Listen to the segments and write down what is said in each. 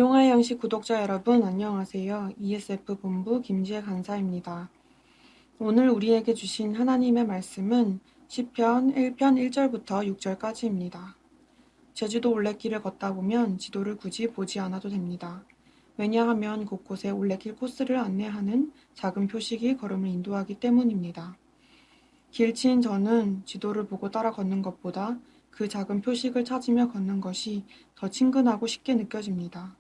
일용할 양식 구독자 여러분 안녕하세요. ESF 본부 김지혜 간사입니다. 오늘 우리에게 주신 하나님의 말씀은 시편 1편 1절부터 6절까지입니다. 제주도 올레길을 걷다 보면 지도를 굳이 보지 않아도 됩니다. 왜냐하면 곳곳에 올레길 코스를 안내하는 작은 표식이 걸음을 인도하기 때문입니다. 길치인 저는 지도를 보고 따라 걷는 것보다 그 작은 표식을 찾으며 걷는 것이 더 친근하고 쉽게 느껴집니다.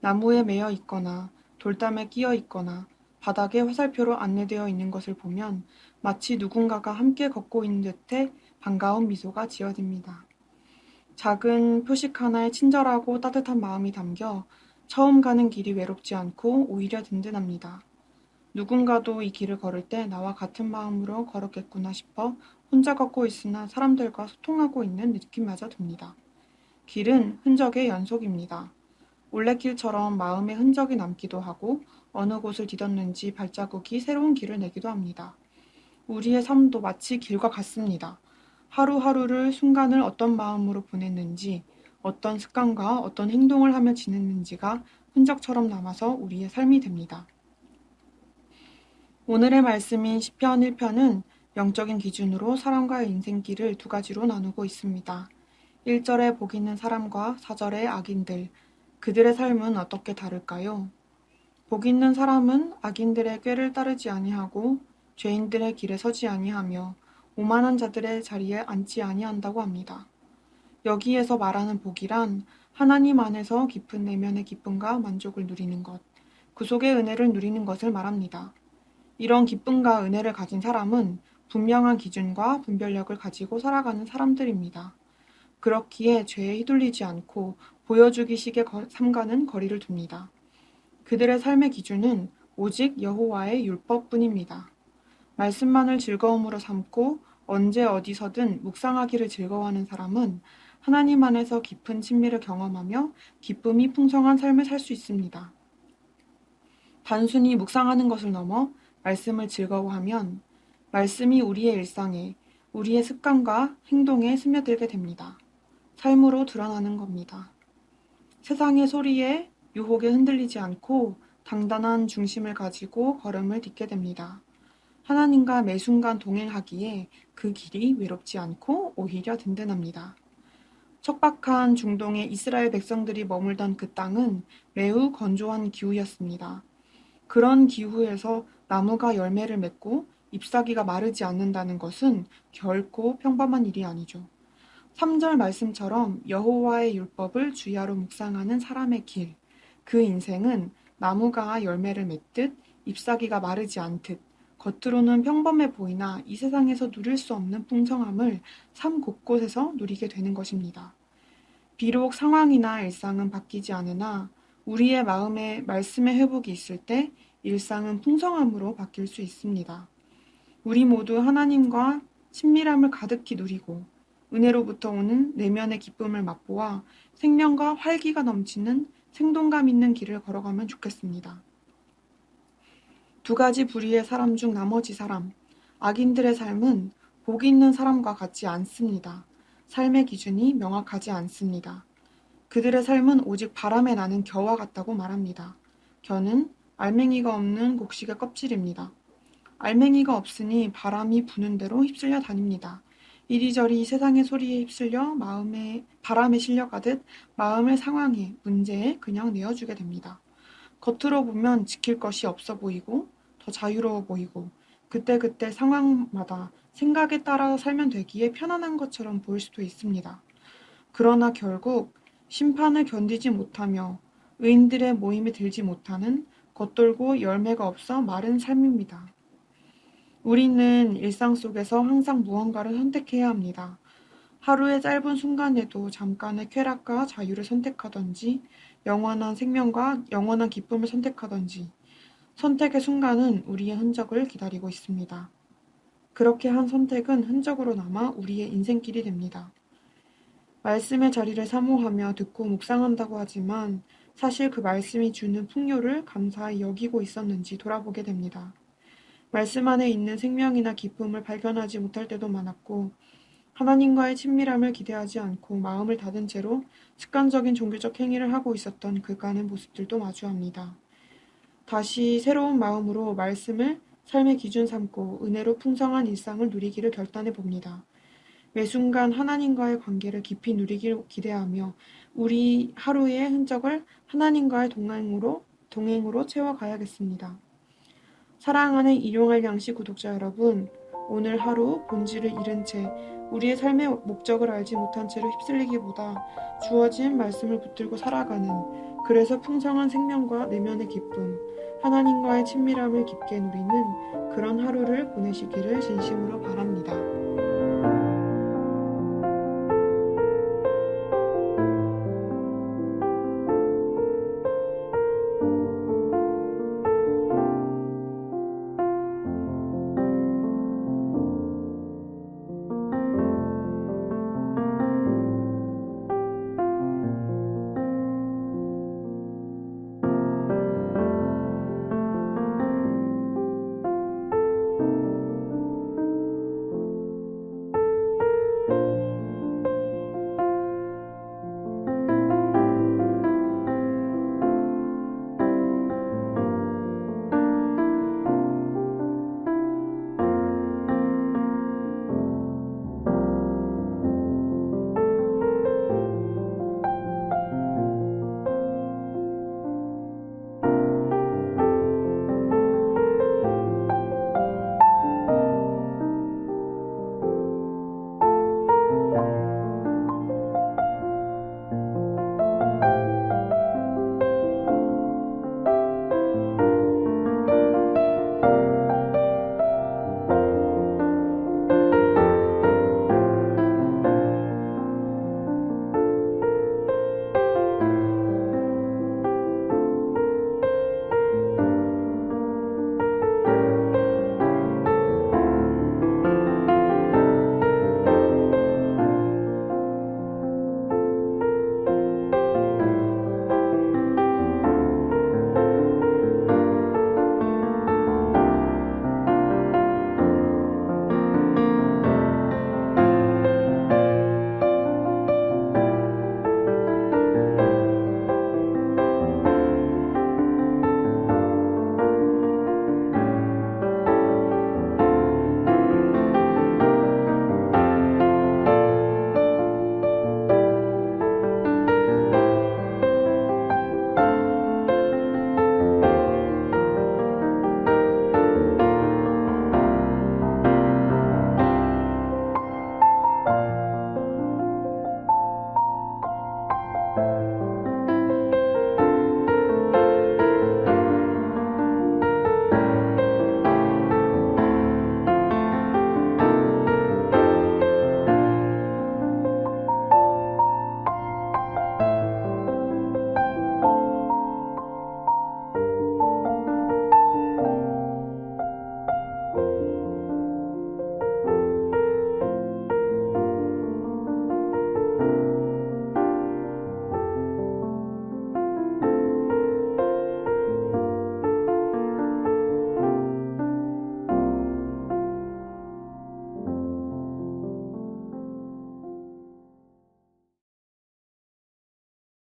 나무에 매여 있거나 돌담에 끼어 있거나 바닥에 화살표로 안내되어 있는 것을 보면 마치 누군가가 함께 걷고 있는 듯해 반가운 미소가 지어집니다. 작은 표식 하나에 친절하고 따뜻한 마음이 담겨 처음 가는 길이 외롭지 않고 오히려 든든합니다. 누군가도 이 길을 걸을 때 나와 같은 마음으로 걸었겠구나 싶어 혼자 걷고 있으나 사람들과 소통하고 있는 느낌마저 듭니다. 길은 흔적의 연속입니다. 올레길처럼 마음의 흔적이 남기도 하고 어느 곳을 디뎠는지 발자국이 새로운 길을 내기도 합니다. 우리의 삶도 마치 길과 같습니다. 하루하루를 순간을 어떤 마음으로 보냈는지, 어떤 습관과 어떤 행동을 하며 지냈는지가 흔적처럼 남아서 우리의 삶이 됩니다. 오늘의 말씀인 시편 1편은 영적인 기준으로 사람과의 인생길을 두 가지로 나누고 있습니다. 1절에 복 있는 사람과 4절에 악인들, 그들의 삶은 어떻게 다를까요? 복 있는 사람은 악인들의 꾀를 따르지 아니하고 죄인들의 길에 서지 아니하며 오만한 자들의 자리에 앉지 아니한다고 합니다. 여기에서 말하는 복이란 하나님 안에서 깊은 내면의 기쁨과 만족을 누리는 것, 그 속의 은혜를 누리는 것을 말합니다. 이런 기쁨과 은혜를 가진 사람은 분명한 기준과 분별력을 가지고 살아가는 사람들입니다. 그렇기에 죄에 휘둘리지 않고 보여주기식의 삼가는 거리를 둡니다. 그들의 삶의 기준은 오직 여호와의 율법뿐입니다. 말씀만을 즐거움으로 삼고 언제 어디서든 묵상하기를 즐거워하는 사람은 하나님 안에서 깊은 친밀을 경험하며 기쁨이 풍성한 삶을 살 수 있습니다. 단순히 묵상하는 것을 넘어 말씀을 즐거워하면 말씀이 우리의 일상에, 우리의 습관과 행동에 스며들게 됩니다. 삶으로 드러나는 겁니다. 세상의 소리에 유혹에 흔들리지 않고 단단한 중심을 가지고 걸음을 딛게 됩니다. 하나님과 매 순간 동행하기에 그 길이 외롭지 않고 오히려 든든합니다. 척박한 중동의 이스라엘 백성들이 머물던 그 땅은 매우 건조한 기후였습니다. 그런 기후에서 나무가 열매를 맺고 잎사귀가 마르지 않는다는 것은 결코 평범한 일이 아니죠. 3절 말씀처럼 여호와의 율법을 주야로 묵상하는 사람의 길, 그 인생은 나무가 열매를 맺듯 잎사귀가 마르지 않듯 겉으로는 평범해 보이나 이 세상에서 누릴 수 없는 풍성함을 삶 곳곳에서 누리게 되는 것입니다. 비록 상황이나 일상은 바뀌지 않으나 우리의 마음에 말씀의 회복이 있을 때 일상은 풍성함으로 바뀔 수 있습니다. 우리 모두 하나님과 친밀함을 가득히 누리고 은혜로부터 오는 내면의 기쁨을 맛보아 생명과 활기가 넘치는 생동감 있는 길을 걸어가면 좋겠습니다. 두 가지 부류의 사람 중 나머지 사람, 악인들의 삶은 복 있는 사람과 같지 않습니다. 삶의 기준이 명확하지 않습니다. 그들의 삶은 오직 바람에 나는 겨와 같다고 말합니다. 겨는 알맹이가 없는 곡식의 껍질입니다. 알맹이가 없으니 바람이 부는 대로 휩쓸려 다닙니다. 이리저리 세상의 소리에 휩쓸려 바람에 실려가듯 마음의 상황에, 문제에 그냥 내어주게 됩니다. 겉으로 보면 지킬 것이 없어 보이고 더 자유로워 보이고 그때그때 상황마다 생각에 따라서 살면 되기에 편안한 것처럼 보일 수도 있습니다. 그러나 결국 심판을 견디지 못하며 의인들의 모임에 들지 못하는 겉돌고 열매가 없어 마른 삶입니다. 우리는 일상 속에서 항상 무언가를 선택해야 합니다. 하루의 짧은 순간에도 잠깐의 쾌락과 자유를 선택하던지 영원한 생명과 영원한 기쁨을 선택하던지 선택의 순간은 우리의 흔적을 기다리고 있습니다. 그렇게 한 선택은 흔적으로 남아 우리의 인생길이 됩니다. 말씀의 자리를 사모하며 듣고 묵상한다고 하지만 사실 그 말씀이 주는 풍요를 감사히 여기고 있었는지 돌아보게 됩니다. 말씀 안에 있는 생명이나 기쁨을 발견하지 못할 때도 많았고 하나님과의 친밀함을 기대하지 않고 마음을 닫은 채로 습관적인 종교적 행위를 하고 있었던 그간의 모습들도 마주합니다. 다시 새로운 마음으로 말씀을 삶의 기준 삼고 은혜로 풍성한 일상을 누리기를 결단해 봅니다. 매 순간 하나님과의 관계를 깊이 누리길 기대하며 우리 하루의 흔적을 하나님과의 동행으로 채워가야겠습니다. 사랑하는 일용할 양식 구독자 여러분, 오늘 하루 본질을 잃은 채 우리의 삶의 목적을 알지 못한 채로 휩쓸리기보다 주어진 말씀을 붙들고 살아가는, 그래서 풍성한 생명과 내면의 기쁨, 하나님과의 친밀함을 깊게 누리는 그런 하루를 보내시기를 진심으로 바랍니다.